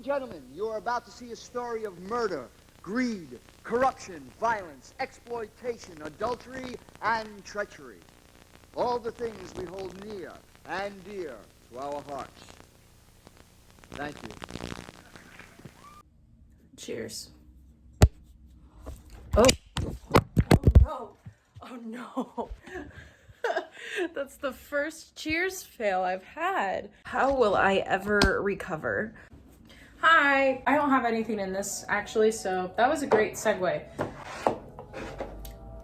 gentlemen, you are about to see a story of murder, greed, corruption, violence, exploitation, adultery, and treachery. All the things we hold near and dear to our hearts. Thank you. Cheers. Oh. Oh no. Oh no. That's the first cheers fail I've had. How will I ever recover? Hi. I don't have anything in this actually, so that was a great segue.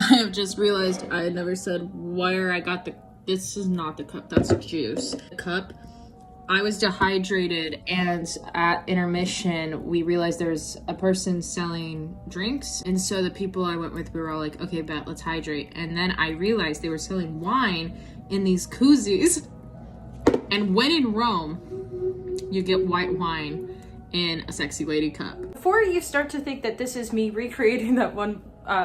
I have just realized I had never said where I got this is not the cup, that's juice. The cup. I was dehydrated, and at intermission, we realized there's a person selling drinks. And so the people I went with, we were all like, okay, bet, let's hydrate. And then I realized they were selling wine in these koozies. And when in Rome, you get white wine in a sexy lady cup. Before you start to think that this is me recreating that one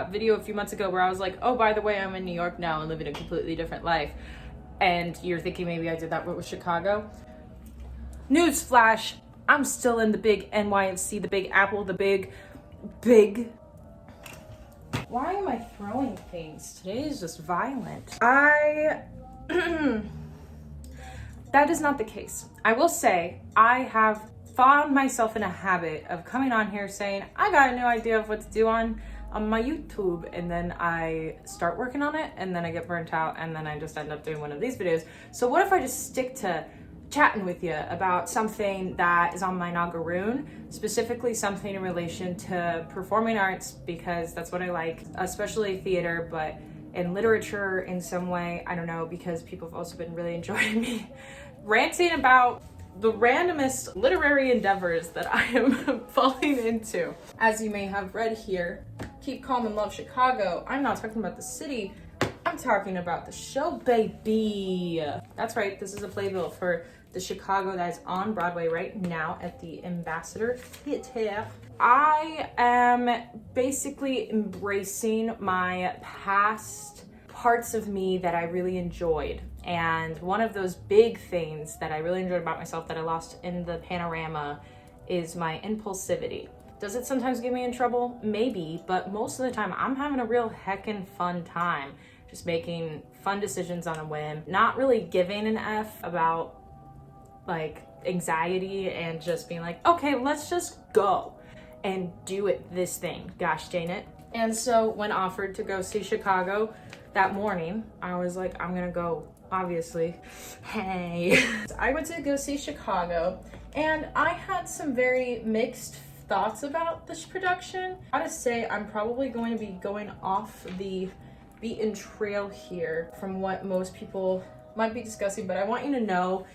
video a few months ago where I was like, oh, by the way, I'm in New York now and living a completely different life. And you're thinking maybe I did that with Chicago. Newsflash, I'm still in the big NYC, the Big Apple, the big. Why am I throwing things? Today is just violent. That is not the case. I will say, I have found myself in a habit of coming on here saying, I got a new idea of what to do on my YouTube, and then I start working on it, and then I get burnt out, and then I just end up doing one of these videos. So what if I just stick to chatting with you about something that is on my nagaroon, specifically something in relation to performing arts, because that's what I like, especially theater, but in literature in some way, I don't know, because people have also been really enjoying me ranting about the randomest literary endeavors that I am falling into. As you may have read here, Keep Calm and Love Chicago. I'm not talking about the city, I'm talking about the show, baby. That's right, this is a playbill for the Chicago that is on Broadway right now at the Ambassador Theater. I am basically embracing my past parts of me that I really enjoyed. And one of those big things that I really enjoyed about myself that I lost in the panorama is my impulsivity. Does it sometimes get me in trouble? Maybe, but most of the time I'm having a real heckin' fun time. Just making fun decisions on a whim, not really giving an F about like anxiety, and just being like, okay, let's just go and do this thing, gosh dang it. And so when offered to go see Chicago that morning, I was like, I'm gonna go, obviously. Hey. I went to go see Chicago, and I had some very mixed thoughts about this production. I gotta say, I'm probably going to be going off the beaten trail here from what most people might be discussing, but I want you to know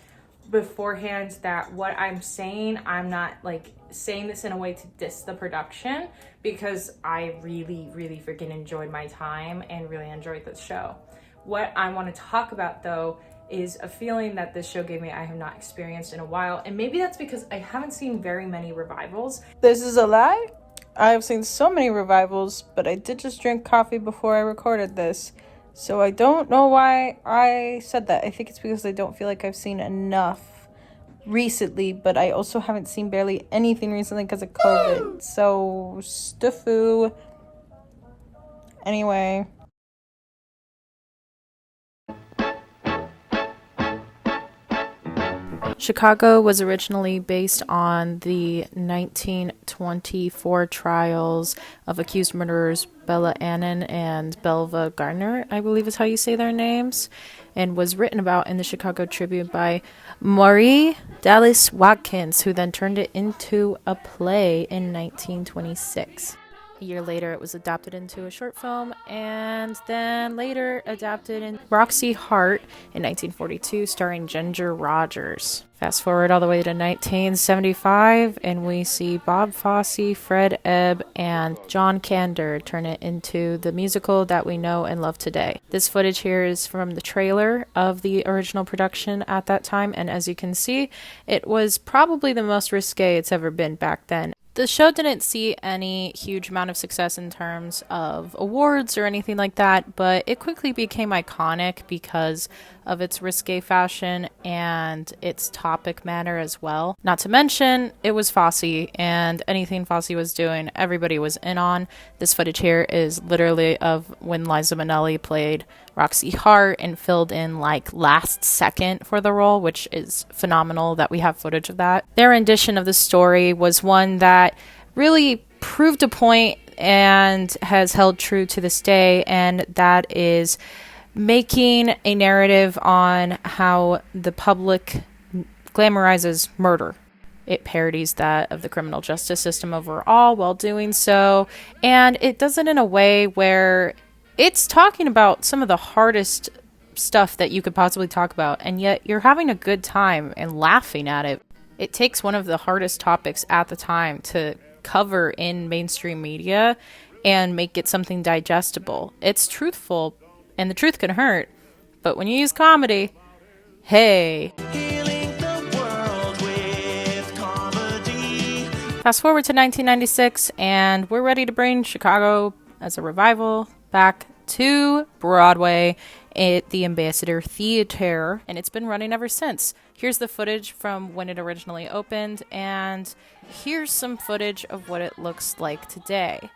beforehand that what I'm saying, I'm not like saying this in a way to diss the production, because I really freaking enjoyed my time and really enjoyed this show. What I want to talk about though is a feeling that this show gave me I have not experienced in a while, and maybe that's because I haven't seen very many revivals. This is a lie. I have seen so many revivals, but I did just drink coffee before I recorded this. So I don't know why I said that. I think it's because I don't feel like I've seen enough recently, but I also haven't seen barely anything recently because of COVID. So, stuffoo. Anyway. Chicago was originally based on the 1924 trials of accused murderers Bella Annan and Belva Gardner, I believe is how you say their names, and was written about in the Chicago Tribune by Maury Dallas Watkins, who then turned it into a play in 1926. A year later, it was adapted into a short film, and then later adapted in Roxy Hart in 1942, starring Ginger Rogers. Fast forward all the way to 1975, and we see Bob Fosse, Fred Ebb, and John Kander turn it into the musical that we know and love today. This footage here is from the trailer of the original production at that time, and as you can see, it was probably the most risque it's ever been back then. The show didn't see any huge amount of success in terms of awards or anything like that, but it quickly became iconic because of its risque fashion and its topic matter as well. Not to mention, it was Fosse, and anything Fosse was doing, everybody was in on. This footage here is literally of when Liza Minnelli played Roxy Hart and filled in like last second for the role, which is phenomenal that we have footage of that. Their rendition of the story was one that really proved a point and has held true to this day, and that is making a narrative on how the public glamorizes murder. It parodies that of the criminal justice system overall while doing so, and it does it in a way where it's talking about some of the hardest stuff that you could possibly talk about, and yet you're having a good time and laughing at it. It takes one of the hardest topics at the time to cover in mainstream media and make it something digestible. It's truthful, and the truth can hurt, but when you use comedy, hey. Fast forward to 1996, and we're ready to bring Chicago as a revival back to Broadway at the Ambassador Theater, and it's been running ever since. Here's the footage from when it originally opened, and here's some footage of what it looks like today.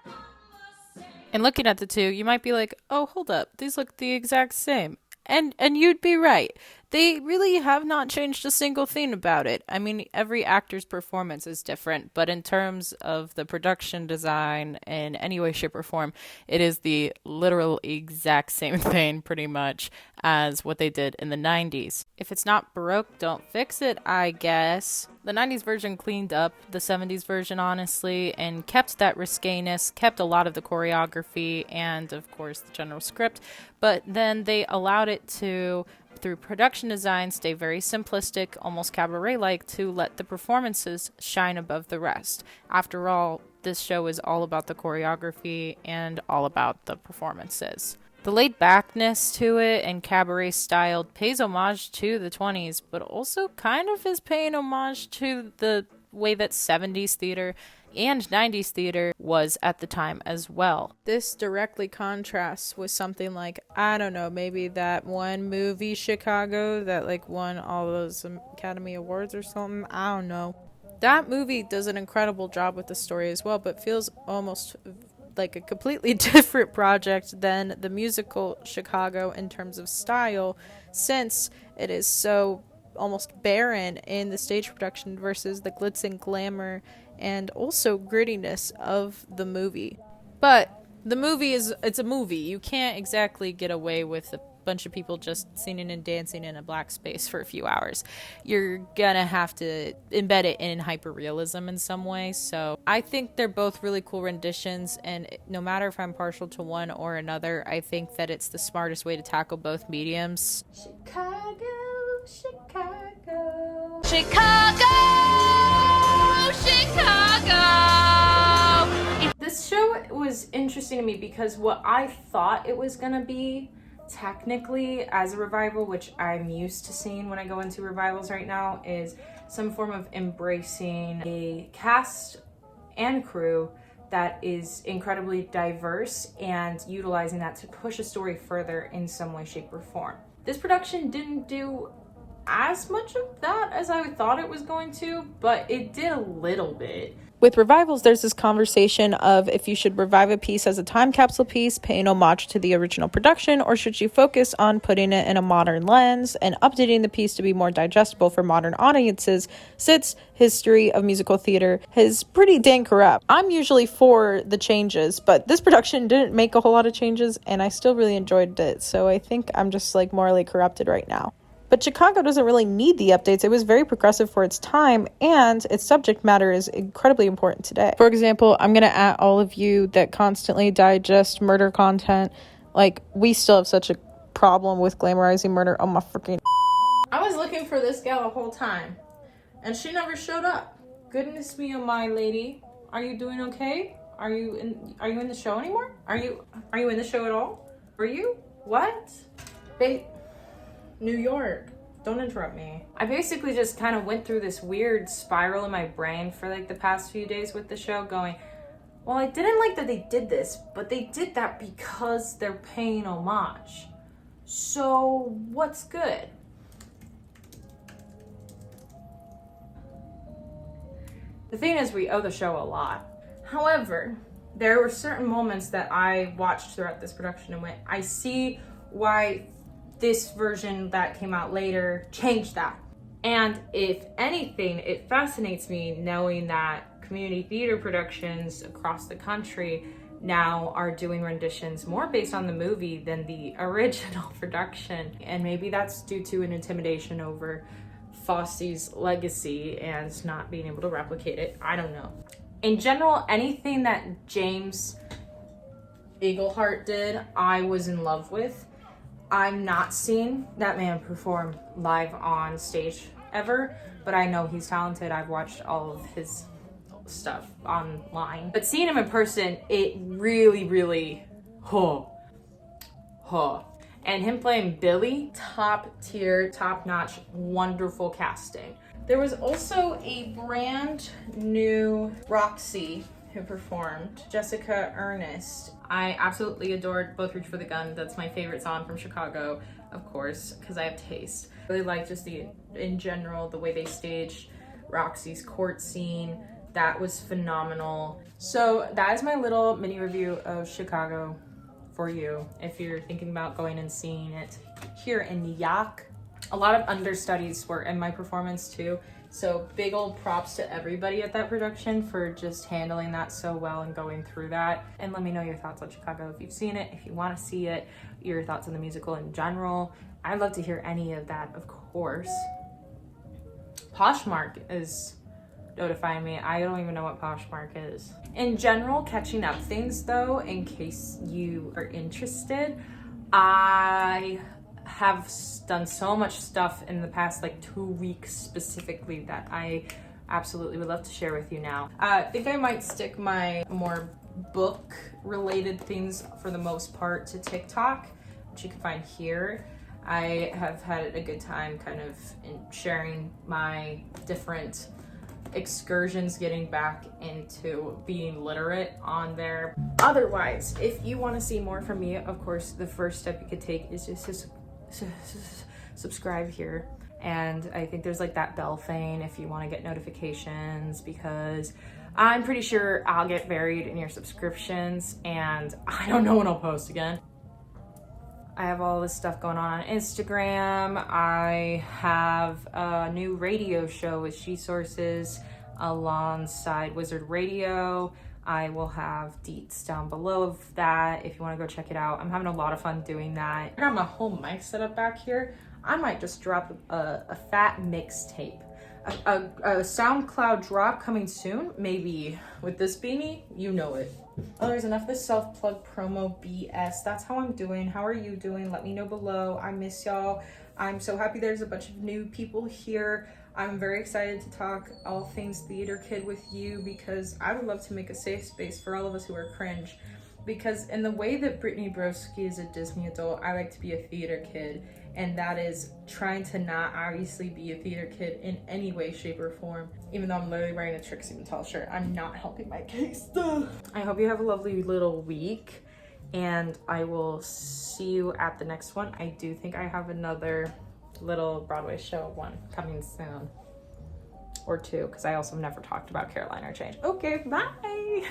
And looking at the two, you might be like, oh, hold up, these look the exact same. And you'd be right. They really have not changed a single thing about it. I mean, every actor's performance is different, but in terms of the production design in any way, shape, or form, it is the literal exact same thing pretty much as what they did in the 90s. If it's not Baroque, don't fix it, I guess. The 90s version cleaned up the 70s version, honestly, and kept that risqueness, kept a lot of the choreography and, of course, the general script, but then they allowed it to, through production design, stay very simplistic, almost cabaret-like, to let the performances shine above the rest. After all, this show is all about the choreography and all about the performances. The laid-backness to it and cabaret-styled pays homage to the 20s, but also kind of is paying homage to the way that 70s theater and 90s theater was at the time as well. This directly contrasts with something like, I don't know, maybe that one movie, Chicago, that like won all those Academy Awards or something. I don't know. That movie does an incredible job with the story as well, but feels almost like a completely different project than the musical Chicago in terms of style, since it is so almost barren in the stage production versus the glitz and glamour and also grittiness of the movie. But the movie it's a movie. You can't exactly get away with a bunch of people just singing and dancing in a black space for a few hours. You're gonna have to embed it in hyperrealism in some way. So I think they're both really cool renditions, and no matter if I'm partial to one or another, I think that it's the smartest way to tackle both mediums. Chicago, Chicago, Chicago, Chicago. This show was interesting to me because what I thought it was gonna be technically as a revival, which I'm used to seeing when I go into revivals right now, is some form of embracing a cast and crew that is incredibly diverse and utilizing that to push a story further in some way, shape, or form. This production didn't do as much of that as I thought it was going to, but it did a little bit. With revivals, there's this conversation of if you should revive a piece as a time capsule piece, paying homage to the original production, or should you focus on putting it in a modern lens and updating the piece to be more digestible for modern audiences, since history of musical theater is pretty dang corrupt. I'm usually for the changes, but this production didn't make a whole lot of changes, and I still really enjoyed it, so I think I'm just like morally corrupted right now. But Chicago doesn't really need the updates. It was very progressive for its time, and its subject matter is incredibly important today. For example, I'm going to at all of you that constantly digest murder content. Like, we still have such a problem with glamorizing murder. Oh my freaking... I was looking for this gal the whole time, and she never showed up. Goodness me, oh my lady. Are you doing okay? Are you in the show anymore? Are you in the show at all? Were you? What? New York. Don't interrupt me. I basically just kind of went through this weird spiral in my brain for like the past few days with the show going, well, I didn't like that they did this, but they did that because they're paying homage. So what's good? The thing is, we owe the show a lot. However, there were certain moments that I watched throughout this production and went, I see why this version that came out later changed that. And if anything, it fascinates me knowing that community theater productions across the country now are doing renditions more based on the movie than the original production. And maybe that's due to an intimidation over Fosse's legacy and not being able to replicate it. I don't know. In general, anything that James Eagleheart did, I was in love with. I'm not seeing that man perform live on stage ever, but I know he's talented. I've watched all of his stuff online. But seeing him in person, it really, and him playing Billy, top tier, top notch, wonderful casting. There was also a brand new Roxy who performed, Jessica Ernest. I absolutely adored Both Reach for the Gun. That's my favorite song from Chicago, of course, because I have taste. I really like just in general, the way they staged Roxy's court scene. That was phenomenal. So that is my little mini review of Chicago for you if you're thinking about going and seeing it here in New York. A lot of understudies were in my performance too, so big old props to everybody at that production for just handling that so well and going through that. And let me know your thoughts on Chicago if you've seen it, if you want to see it, your thoughts on the musical in general. I'd love to hear any of that, of course. Poshmark is notifying me. I don't even know what Poshmark is. In general, catching up things though, in case you are interested, I have done so much stuff in the past like 2 weeks specifically that I absolutely would love to share with you now. I think I might stick my more book related things for the most part to TikTok, which you can find here. I have had a good time kind of in sharing my different excursions, getting back into being literate on there. Otherwise, if you want to see more from me, of course, the first step you could take is just to subscribe here. And I think there's like that bell thing if you want to get notifications, because I'm pretty sure I'll get buried in your subscriptions and I don't know when I'll post again. I have all this stuff going on Instagram. I have a new radio show with She Sources alongside Wizard Radio. I will have deets down below of that if you want to go check it out. I'm having a lot of fun doing that. I got my whole mic set up back here. I might just drop a fat mixtape. A SoundCloud drop coming soon, maybe with this beanie, you know it. Oh, there's enough of this self-plug promo BS. That's how I'm doing. How are you doing? Let me know below. I miss y'all. I'm so happy there's a bunch of new people here. I'm very excited to talk all things theater kid with you, because I would love to make a safe space for all of us who are cringe. Because in the way that Brittany Broski is a Disney adult, I like to be a theater kid. And that is trying to not obviously be a theater kid in any way, shape, or form. Even though I'm literally wearing a Trixie Mattel shirt, I'm not helping my case. I hope you have a lovely little week, and I will see you at the next one. I do think I have another little Broadway show one coming soon, or two, because I also never talked about Caroline or Change. Okay, bye.